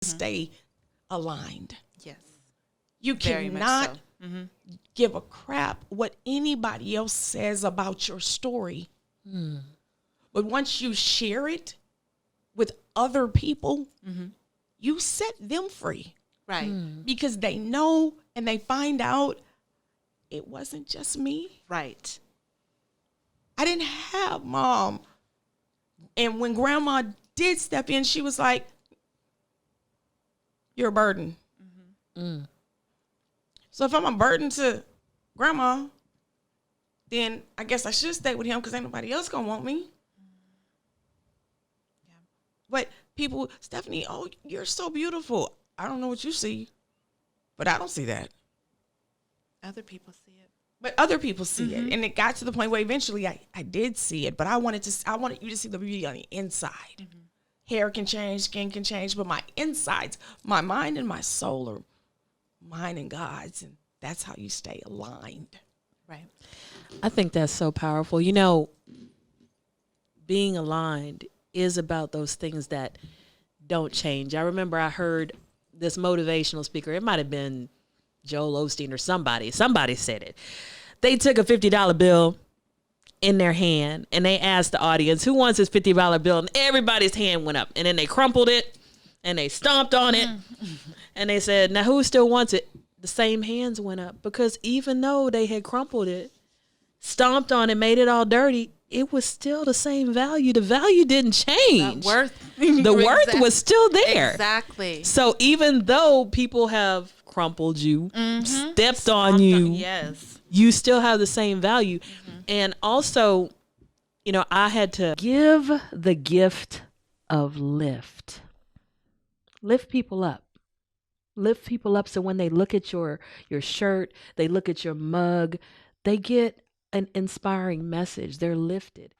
stay aligned. Yes. You Very much cannot so. Mm-hmm. give a crap what anybody else says about your story. But once you share it with other people, you set them free. Right. Because they know and they find out it wasn't just me. Right. I didn't have mom. And when grandma did step in, she was like, you're a burden. So if I'm a burden to grandma, then I guess I should stay with him because ain't nobody else gonna want me. Yeah. But people, Stephanie, oh, you're so beautiful. I don't know what you see, but I don't see that. Other people see it. But other people see it. And it got to the point where eventually I did see it, but I wanted you to see the beauty on the inside. Hair can change, skin can change, but my insides, my mind and my soul are mine and God's, and that's how you stay aligned. Right. I think that's so powerful. Being aligned is about those things that don't change. I remember I heard this motivational speaker. It might have been Joel Osteen or somebody. Somebody said it. They took a $50 bill in their hand and they asked the audience, who wants this $50 bill? And everybody's hand went up. And then they crumpled it and they stomped on it. And they said, now who still wants it? The same hands went up, because even though they had crumpled it, stomped on it, made it all dirty, it was still the same value. The value didn't change. The worth was still there. Exactly. So even though people have crumpled you, stepped on you, yes, you still have the same value. And also, I had to give the gift of lift. Lift people up. Lift people up so when they look at your shirt, they look at your mug, they get an inspiring message. They're lifted.